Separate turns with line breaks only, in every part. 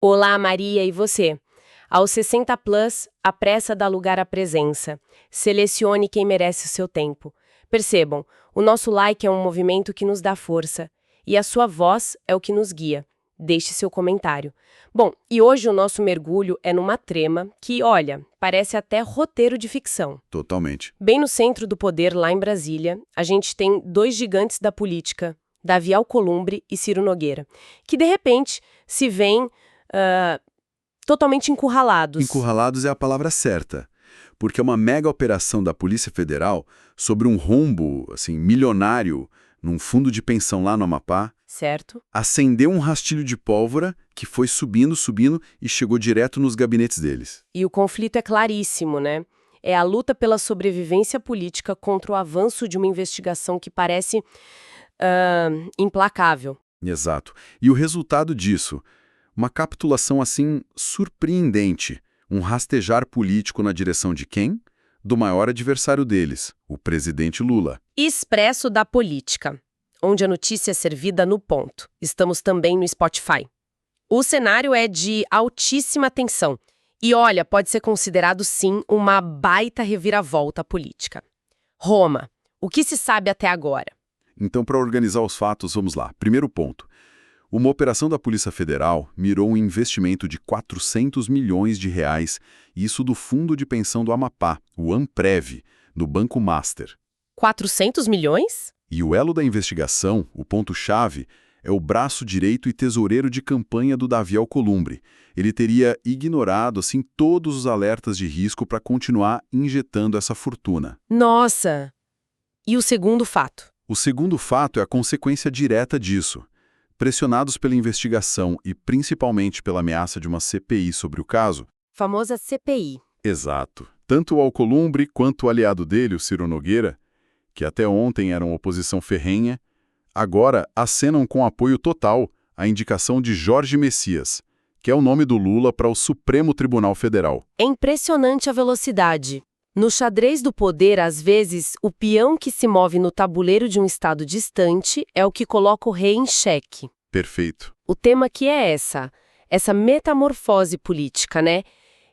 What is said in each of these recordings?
Olá, Maria, e você? Aos 60 plus, a pressa dá lugar à presença. Selecione quem merece o seu tempo. Percebam, o nosso like é um movimento que nos dá força. E a sua voz é o que nos guia. Deixe seu comentário. Bom, e hoje o nosso mergulho é numa trema que, olha, parece até roteiro de ficção.
Totalmente.
Bem no centro do poder, lá em Brasília, a gente tem dois gigantes da política, Davi Alcolumbre e Ciro Nogueira, que de repente se veem totalmente encurralados.
Encurralados é a palavra certa, porque é uma mega operação da Polícia Federal sobre um rombo, assim, milionário, num fundo de pensão lá no Amapá,
Certo?
acendeu um rastilho de pólvora que foi subindo e chegou direto nos gabinetes deles.
E o conflito é claríssimo, né? É a luta pela sobrevivência política contra o avanço de uma investigação que parece implacável.
Exato. E o resultado disso? Uma capitulação, assim, surpreendente. Um rastejar político na direção de quem? Do maior adversário deles, o presidente Lula.
Expresso da Política, onde a notícia é servida no ponto. Estamos também no Spotify. O cenário é de altíssima tensão. E olha, pode ser considerado sim uma baita reviravolta política. Roma, o que se sabe até agora?
Então, para organizar os fatos, vamos lá. Primeiro ponto. Uma operação da Polícia Federal mirou um investimento de 400 milhões de reais, isso do Fundo de Pensão do Amapá, o Amprev, no Banco Master.
400 milhões?
E o elo da investigação, o ponto-chave, é o braço direito e tesoureiro de campanha do Davi Alcolumbre. Ele teria ignorado, assim, todos os alertas de risco para continuar injetando essa fortuna.
Nossa! E o segundo fato?
O segundo fato é a consequência direta disso. Pressionados pela investigação e principalmente pela ameaça de uma CPI sobre o caso...
Famosa CPI.
Exato. Tanto o Alcolumbre quanto o aliado dele, o Ciro Nogueira, que até ontem eram oposição ferrenha, agora acenam com apoio total a indicação de Jorge Messias, que é o nome do Lula para o Supremo Tribunal Federal.
É impressionante a velocidade. No xadrez do poder, às vezes, o peão que se move no tabuleiro de um estado distante é o que coloca o rei em xeque.
Perfeito.
O tema aqui é essa metamorfose política, né?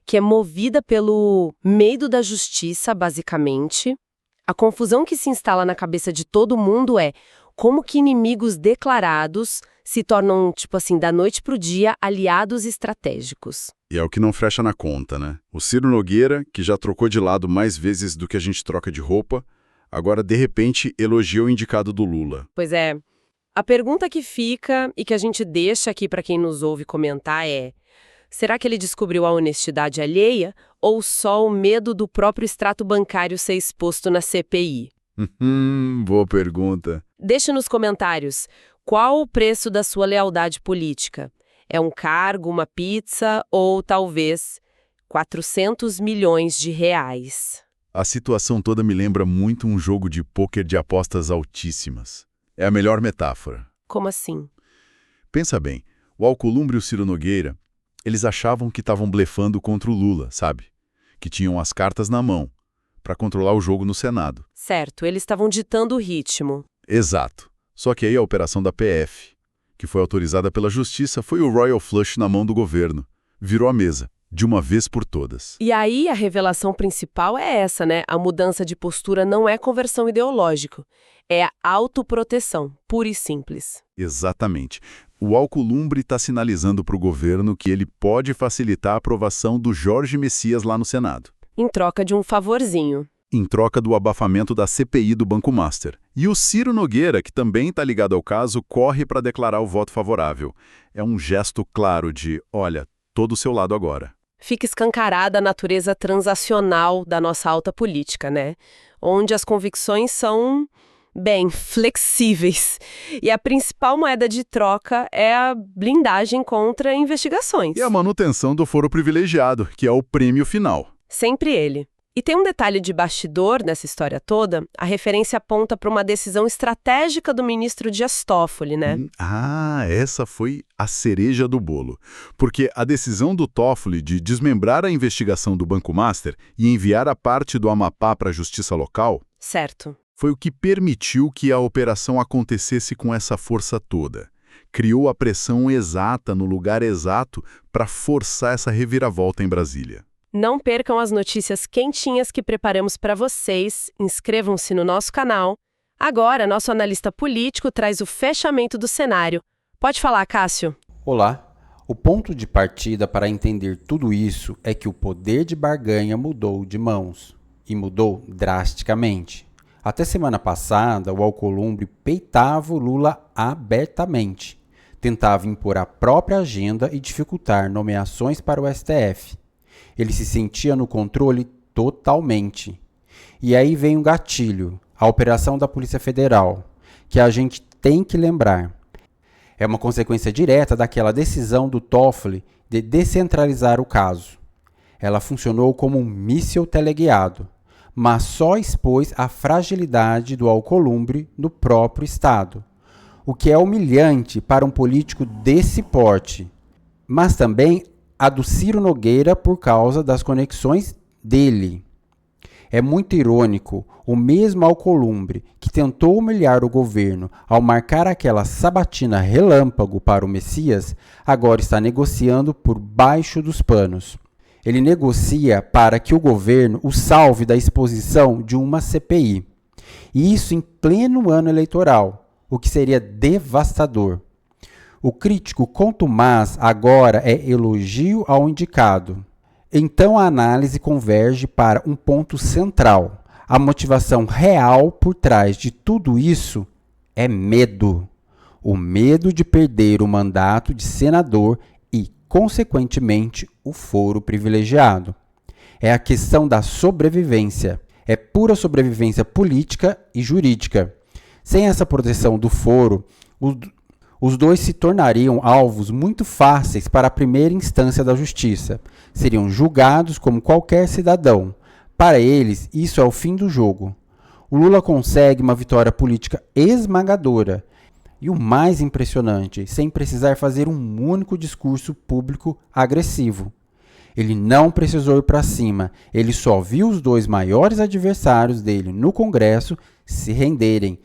Que é movida pelo medo da justiça, basicamente. A confusão que se instala na cabeça de todo mundo é como que inimigos declarados se tornam, tipo assim, da noite pro dia, aliados estratégicos.
E é o que não fecha na conta, né? O Ciro Nogueira, que já trocou de lado mais vezes do que a gente troca de roupa, agora, de repente, elogia o indicado do Lula.
Pois é. A pergunta que fica e que a gente deixa aqui para quem nos ouve comentar é: será que ele descobriu a honestidade alheia ou só o medo do próprio extrato bancário ser exposto na CPI?
Boa pergunta.
Deixe nos comentários qual o preço da sua lealdade política. É um cargo, uma pizza ou talvez 400 milhões de reais?
A situação toda me lembra muito um jogo de pôquer de apostas altíssimas. É a melhor metáfora.
Como assim?
Pensa bem, o Alcolumbre e o Ciro Nogueira, eles achavam que estavam blefando contra o Lula, sabe? Que tinham as cartas na mão, para controlar o jogo no Senado.
Certo, eles estavam ditando o ritmo.
Exato. Só que aí a operação da PF, que foi autorizada pela Justiça, foi o Royal Flush na mão do governo. Virou a mesa, de uma vez por todas.
E aí a revelação principal é essa, né? A mudança de postura não é conversão ideológica, é a autoproteção, pura e simples.
Exatamente. O Alcolumbre está sinalizando para o governo que ele pode facilitar a aprovação do Jorge Messias lá no Senado.
Em troca de um favorzinho.
Em troca do abafamento da CPI do Banco Master. E o Ciro Nogueira, que também está ligado ao caso, corre para declarar o voto favorável. É um gesto claro de, olha, tô do seu lado agora.
Fica escancarada a natureza transacional da nossa alta política, né? Onde as convicções são, bem, flexíveis. E a principal moeda de troca é a blindagem contra investigações.
E a manutenção do foro privilegiado, que é o prêmio final.
Sempre ele. E tem um detalhe de bastidor nessa história toda, a referência aponta para uma decisão estratégica do ministro Dias Toffoli, né?
Essa foi a cereja do bolo. Porque a decisão do Toffoli de desmembrar a investigação do Banco Master e enviar a parte do Amapá para a justiça local...
Certo.
Foi o que permitiu que a operação acontecesse com essa força toda. criou a pressão exata no lugar exato para forçar essa reviravolta em Brasília.
Não percam as notícias quentinhas que preparamos para vocês. Inscrevam-se no nosso canal. Agora, nosso analista político traz o fechamento do cenário. Pode falar, Cássio.
Olá. O ponto de partida para entender tudo isso é que o poder de barganha mudou de mãos, e mudou drasticamente. Até semana passada, o Alcolumbre peitava o Lula abertamente, tentava impor a própria agenda e dificultar nomeações para o STF. Ele se sentia no controle totalmente. E aí vem um gatilho, a operação da Polícia Federal, que a gente tem que lembrar. É uma consequência direta daquela decisão do Toffoli de descentralizar o caso. Ela funcionou como um míssil teleguiado, mas só expôs a fragilidade do Alcolumbre no próprio Estado, o que é humilhante para um político desse porte, mas também a do Ciro Nogueira por causa das conexões dele. É muito irônico, o mesmo Alcolumbre que tentou humilhar o governo ao marcar aquela sabatina relâmpago para o Messias, agora está negociando por baixo dos panos. Ele negocia para que o governo o salve da exposição de uma CPI. E isso em pleno ano eleitoral, o que seria devastador. O crítico contumaz agora é elogio ao indicado. Então a análise converge para um ponto central. A motivação real por trás de tudo isso é medo. O medo de perder o mandato de senador e, consequentemente, o foro privilegiado. É a questão da sobrevivência. É pura sobrevivência política e jurídica. Sem essa proteção do foro, os dois se tornariam alvos muito fáceis para a primeira instância da justiça. Seriam julgados como qualquer cidadão. Para eles, isso é o fim do jogo. O Lula consegue uma vitória política esmagadora. E o mais impressionante, sem precisar fazer um único discurso público agressivo. Ele não precisou ir para cima. Ele só viu os dois maiores adversários dele no Congresso se renderem,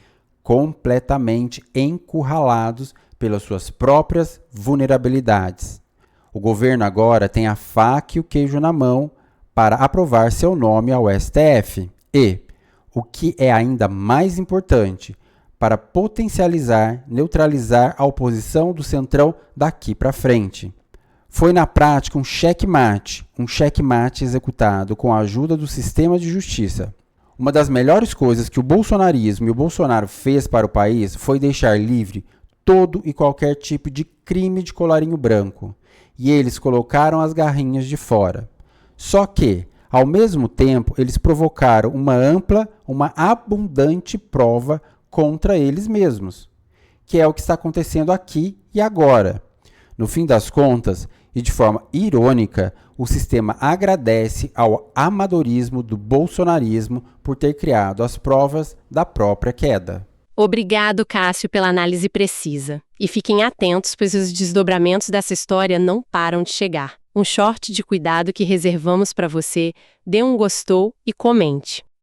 completamente encurralados pelas suas próprias vulnerabilidades. O governo agora tem a faca e o queijo na mão para aprovar seu nome ao STF e, o que é ainda mais importante, para potencializar, neutralizar a oposição do Centrão daqui para frente. Foi na prática um checkmate executado com a ajuda do sistema de justiça. Uma das melhores coisas que o bolsonarismo e o Bolsonaro fez para o país foi deixar livre todo e qualquer tipo de crime de colarinho branco. E eles colocaram as garrinhas de fora. Só que, ao mesmo tempo, eles provocaram uma ampla, uma abundante prova contra eles mesmos, que é o que está acontecendo aqui e agora. No fim das contas, e de forma irônica, o sistema agradece ao amadorismo do bolsonarismo por ter criado as provas da própria queda.
Obrigado, Cássio, pela análise precisa. E fiquem atentos, pois os desdobramentos dessa história não param de chegar. Um short de cuidado que reservamos para você. Dê um gostou e comente.